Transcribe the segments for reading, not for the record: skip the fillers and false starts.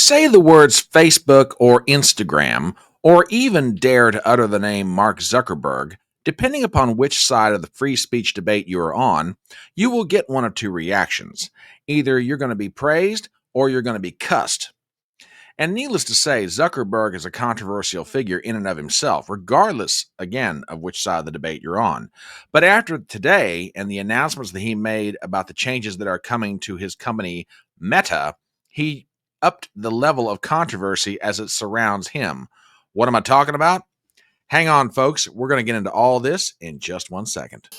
say the words Facebook or Instagram, or even dare to utter the name Mark Zuckerberg, depending upon which side of the free speech debate you are on, you will get one of two reactions. Either you're going to be praised or you're going to be cussed. And needless to say, Zuckerberg is a controversial figure in and of himself, regardless, again, of which side of the debate you're on. But after today and the announcements that he made about the changes that are coming to his company, Meta, he upped the level of controversy as it surrounds him. What am I talking about? Hang on, folks. We're going to get into all this in just 1 second.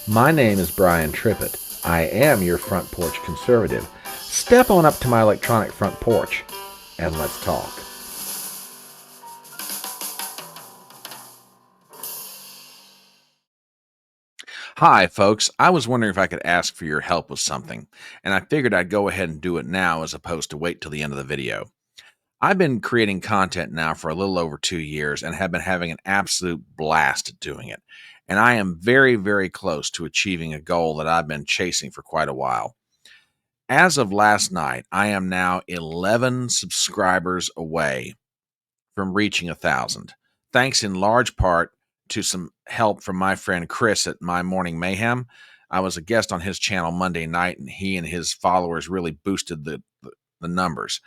My name is Brian Trippett. I am your front porch conservative. Step on up to my electronic front porch and let's talk. Hi, folks. I was wondering if I could ask for your help with something, and I figured I'd go ahead and do it now as opposed to wait till the end of the video. I've been creating content now for a little over 2 years and have been having an absolute blast doing it. And I am very, very close to achieving a goal that I've been chasing for quite a while. As of last night, I am now 11 subscribers away from reaching 1,000, thanks in large part to some help from my friend Chris at My Morning Mayhem. I was a guest on his channel Monday night, and he and his followers really boosted the numbers.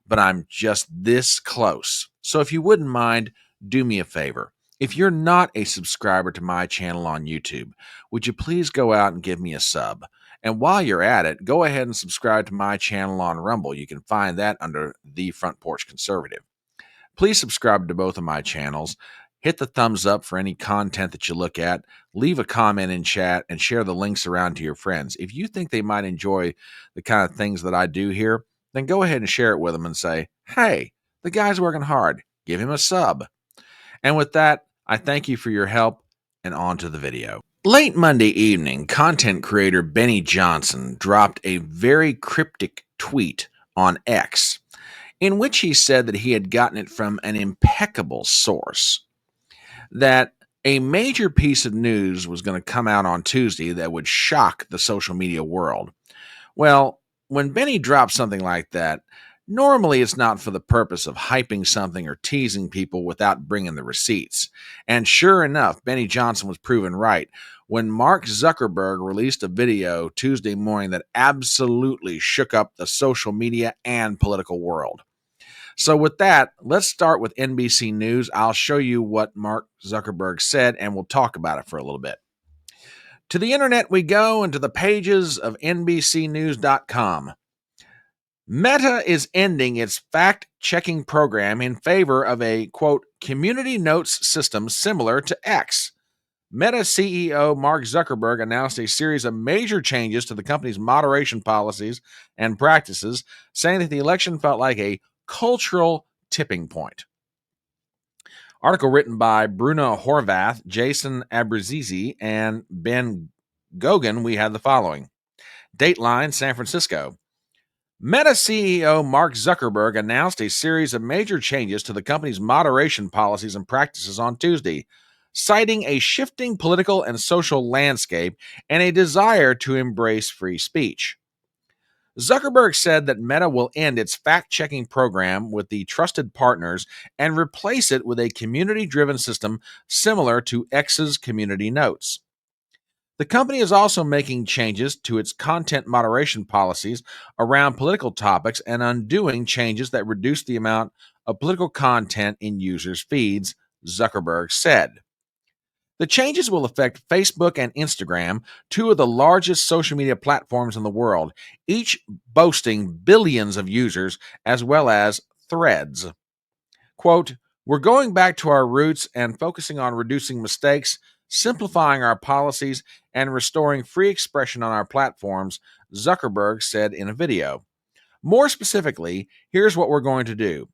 But I'm just this close. So if you wouldn't mind, do me a favor. If you're not a subscriber to my channel on YouTube, would you please go out and give me a sub? And while you're at it, go ahead and subscribe to my channel on Rumble. You can find that under The Front Porch Conservative. Please subscribe to both of my channels. Hit the thumbs up for any content that you look at. Leave a comment in chat and share the links around to your friends. If you think they might enjoy the kind of things that I do here, then go ahead and share it with them and say, hey, the guy's working hard. Give him a sub. And with that, I thank you for your help, and on to the video. Late Monday evening, content creator Benny Johnson dropped a very cryptic tweet on X, in which he said that he had gotten it from an impeccable source, that a major piece of news was going to come out on Tuesday that would shock the social media world. Well, when Benny drops something like that, normally it's not for the purpose of hyping something or teasing people without bringing the receipts. And sure enough, Benny Johnson was proven right when Mark Zuckerberg released a video Tuesday morning that absolutely shook up the social media and political world. So with that, let's start with NBC News. I'll show you what Mark Zuckerberg said, and we'll talk about it for a little bit. To the internet we go, and to the pages of NBCnews.com. Meta is ending its fact-checking program in favor of a, quote, community notes system similar to X. Meta CEO Mark Zuckerberg announced a series of major changes to the company's moderation policies and practices, saying that the election felt like a cultural tipping point. Article written by Bruno Horvath, Jason Abrazizi, and Ben Gogan. We had the following. Dateline, San Francisco. Meta CEO Mark Zuckerberg announced a series of major changes to the company's moderation policies and practices on Tuesday, citing a shifting political and social landscape and a desire to embrace free speech. Zuckerberg said that Meta will end its fact-checking program with the trusted partners and replace it with a community-driven system similar to X's community notes. The company is also making changes to its content moderation policies around political topics and undoing changes that reduce the amount of political content in users' feeds, Zuckerberg said. The changes will affect Facebook and Instagram, two of the largest social media platforms in the world, each boasting billions of users, as well as Threads. Quote, we're going back to our roots and focusing on reducing mistakes, simplifying our policies, and restoring free expression on our platforms, Zuckerberg said in a video. More specifically, here's what we're going to do.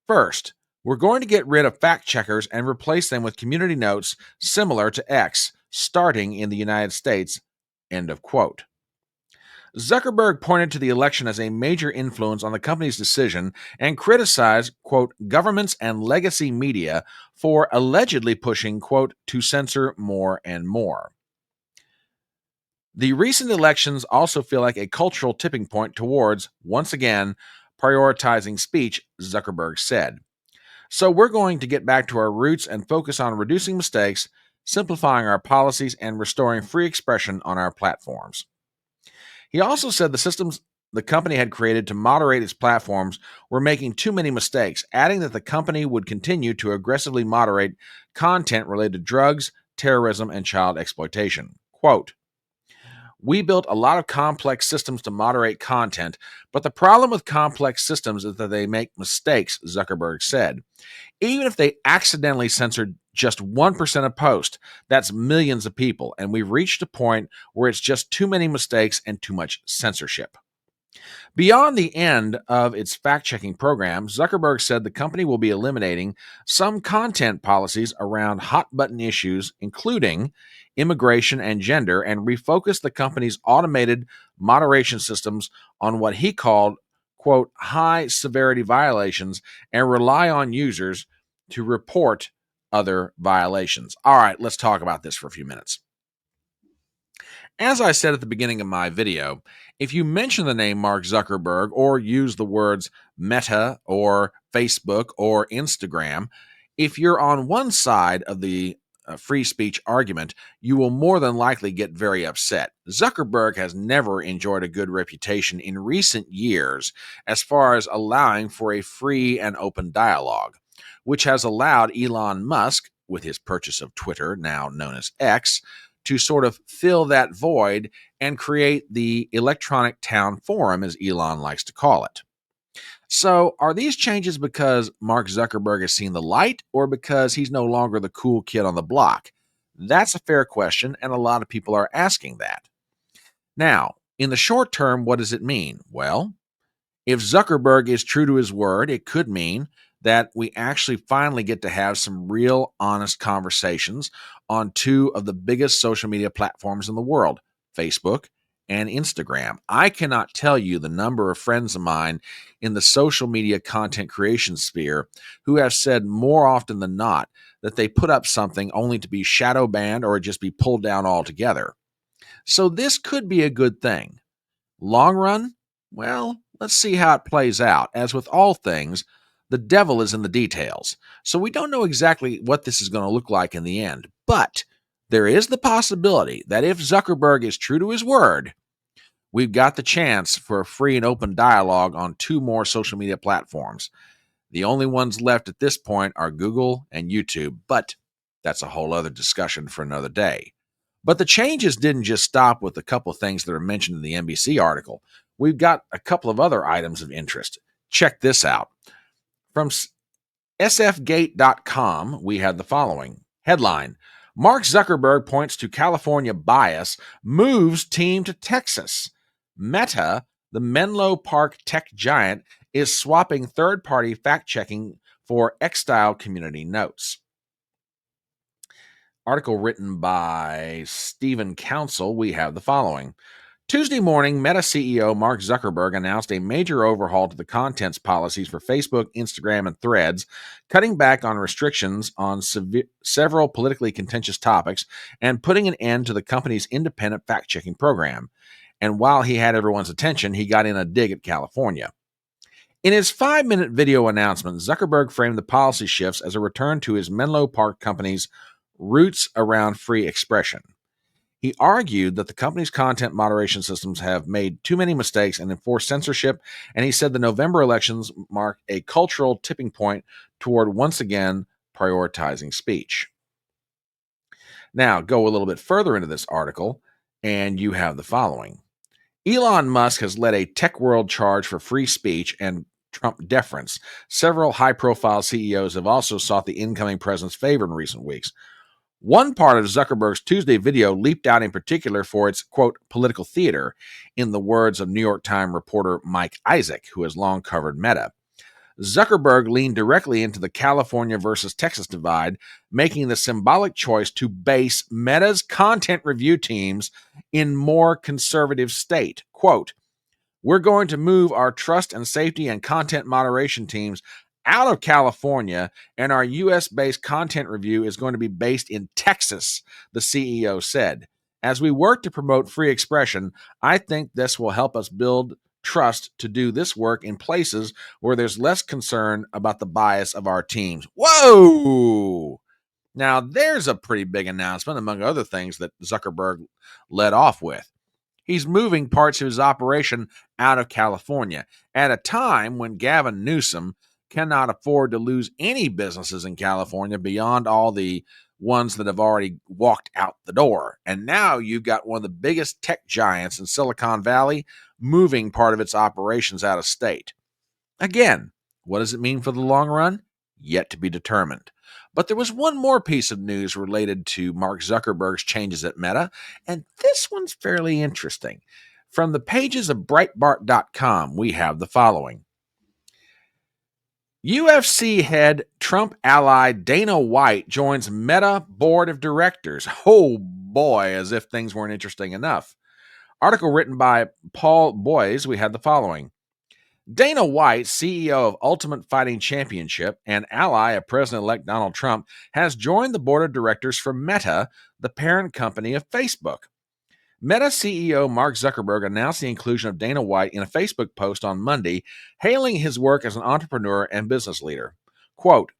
First, we're going to get rid of fact checkers and replace them with community notes similar to X, starting in the United States, end of quote. Zuckerberg pointed to the election as a major influence on the company's decision and criticized, quote, governments and legacy media for allegedly pushing, quote, to censor more and more. The recent elections also feel like a cultural tipping point towards, once again, prioritizing speech, Zuckerberg said. So we're going to get back to our roots and focus on reducing mistakes, simplifying our policies, and restoring free expression on our platforms. He also said the systems the company had created to moderate its platforms were making too many mistakes, adding that the company would continue to aggressively moderate content related to drugs, terrorism, and child exploitation. Quote, we built a lot of complex systems to moderate content, but the problem with complex systems is that they make mistakes, Zuckerberg said. Even if they accidentally censored just 1% of posts, that's millions of people, and we've reached a point where it's just too many mistakes and too much censorship. Beyond the end of its fact checking program, Zuckerberg said the company will be eliminating some content policies around hot button issues, including immigration and gender, and refocus the company's automated moderation systems on what he called, quote, high severity violations and rely on users to report other violations. All right, let's talk about this for a few minutes. As I said at the beginning of my video, if you mention the name Mark Zuckerberg or use the words Meta or Facebook or Instagram, if you're on one side of the free speech argument, you will more than likely get very upset. Zuckerberg has never enjoyed a good reputation in recent years as far as allowing for a free and open dialogue, which has allowed Elon Musk, with his purchase of Twitter, now known as X, to sort of fill that void and create the electronic town forum, as Elon likes to call it. So, are these changes because Mark Zuckerberg has seen the light or because he's no longer the cool kid on the block? That's a fair question, and a lot of people are asking that. Now, in the short term, what does it mean? Well, if Zuckerberg is true to his word, it could mean that we actually finally get to have some real, honest conversations on two of the biggest social media platforms in the world, Facebook and Instagram. I cannot tell you the number of friends of mine in the social media content creation sphere who have said more often than not that they put up something only to be shadow banned or just be pulled down altogether. So this could be a good thing. Long run? Well, let's see how it plays out. As with all things, the devil is in the details. So we don't know exactly what this is going to look like in the end. But there is the possibility that if Zuckerberg is true to his word, we've got the chance for a free and open dialogue on two more social media platforms. The only ones left at this point are Google and YouTube, but that's a whole other discussion for another day. But the changes didn't just stop with a couple of things that are mentioned in the NBC article. We've got a couple of other items of interest. Check this out. From sfgate.com, we had the following headline: Mark Zuckerberg points to California bias, moves team to Texas. Meta, the Menlo Park tech giant, is swapping third-party fact-checking for X-Style community notes. Article written by Stephen Council, we have the following. Tuesday morning, Meta CEO Mark Zuckerberg announced a major overhaul to the contents policies for Facebook, Instagram, and Threads, cutting back on restrictions on several politically contentious topics and putting an end to the company's independent fact-checking program. And while he had everyone's attention, he got in a dig at California. In his 5-minute video announcement, Zuckerberg framed the policy shifts as a return to his Menlo Park company's roots around free expression. He argued that the company's content moderation systems have made too many mistakes and enforced censorship, and he said the November elections mark a cultural tipping point toward once again prioritizing speech. Now, go a little bit further into this article, and you have the following. Elon Musk has led a tech world charge for free speech and Trump deference. Several high-profile CEOs have also sought the incoming president's favor in recent weeks. One part of Zuckerberg's Tuesday video leaped out in particular for its, quote, political theater, in the words of New York Times reporter Mike Isaac, who has long covered Meta. Zuckerberg leaned directly into the California versus Texas divide, making the symbolic choice to base Meta's content review teams in more conservative state. Quote, we're going to move our trust and safety and content moderation teams out of California, and our US based content review is going to be based in Texas, the CEO said. As we work to promote free expression, I think this will help us build trust to do this work in places where there's less concern about the bias of our teams. Whoa! Now, there's a pretty big announcement, among other things, that Zuckerberg led off with. He's moving parts of his operation out of California at a time when Gavin Newsom cannot afford to lose any businesses in California beyond all the ones that have already walked out the door. And now you've got one of the biggest tech giants in Silicon Valley moving part of its operations out of state. Again, what does it mean for the long run? Yet to be determined. But there was one more piece of news related to Mark Zuckerberg's changes at Meta, and this one's fairly interesting. From the pages of Breitbart.com, we have the following. UFC head Trump ally Dana White joins Meta board of directors. Oh boy, as if things weren't interesting enough. Article written by Paul Boyes, we had the following. Dana White, CEO of Ultimate Fighting Championship and ally of President-elect Donald Trump, has joined the board of directors for Meta, the parent company of Facebook. Meta CEO Mark Zuckerberg announced the inclusion of Dana White in a Facebook post on Monday, hailing his work as an entrepreneur and business leader. Quote,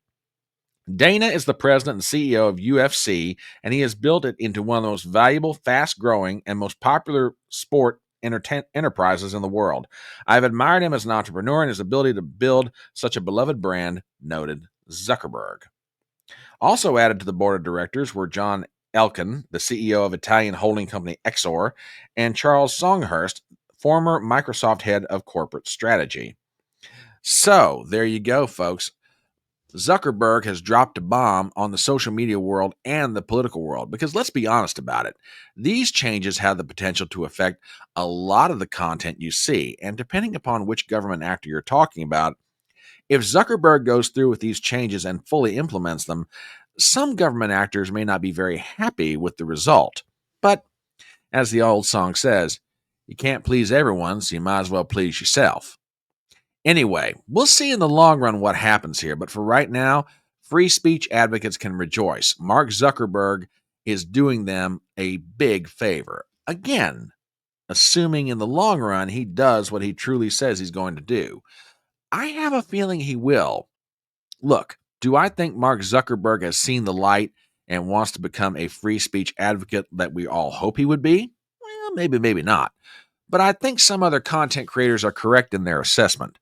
Dana is the president and CEO of UFC, and he has built it into one of the most valuable, fast-growing, and most popular sport enterprises in the world. I've admired him as an entrepreneur and his ability to build such a beloved brand, noted Zuckerberg. Also added to the board of directors were John Elkann, the CEO of Italian holding company Exor, and Charles Songhurst, former Microsoft head of corporate strategy. So, there you go, folks. Zuckerberg has dropped a bomb on the social media world and the political world because let's be honest about it. These changes have the potential to affect a lot of the content you see, and depending upon which government actor you're talking about, if Zuckerberg goes through with these changes and fully implements them, some government actors may not be very happy with the result. But as the old song says, you can't please everyone, so you might as well please yourself. Anyway, we'll see in the long run what happens here, but for right now, free speech advocates can rejoice. Mark Zuckerberg is doing them a big favor. Again, assuming in the long run he does what he truly says he's going to do. I have a feeling he will. Look, do I think Mark Zuckerberg has seen the light and wants to become a free speech advocate that we all hope he would be? Well, maybe, maybe not. But I think some other content creators are correct in their assessment.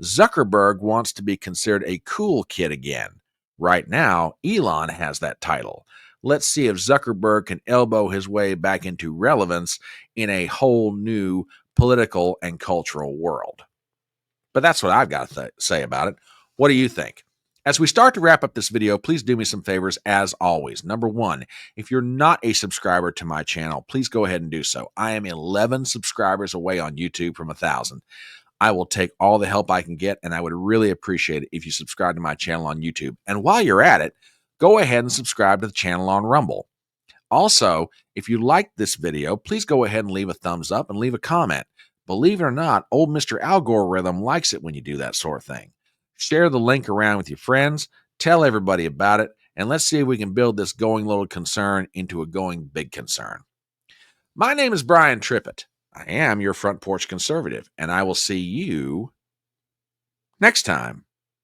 Zuckerberg wants to be considered a cool kid again. Right now, Elon has that title. Let's see if Zuckerberg can elbow his way back into relevance in a whole new political and cultural world. But that's what I've got to say about it. What do you think? As we start to wrap up this video, please do me some favors as always. Number one, if you're not a subscriber to my channel, please go ahead and do so. I am 11 subscribers away on YouTube from 1,000. I will take all the help I can get, and I would really appreciate it if you subscribe to my channel on YouTube. And while you're at it, go ahead and subscribe to the channel on Rumble. Also, if you liked this video, please go ahead and leave a thumbs up and leave a comment. Believe it or not, old Mr. Algorithm likes it when you do that sort of thing. Share the link around with your friends, tell everybody about it, and let's see if we can build this going little concern into a going big concern. My name is Brian Trippett. I am your front porch conservative, and I will see you next time.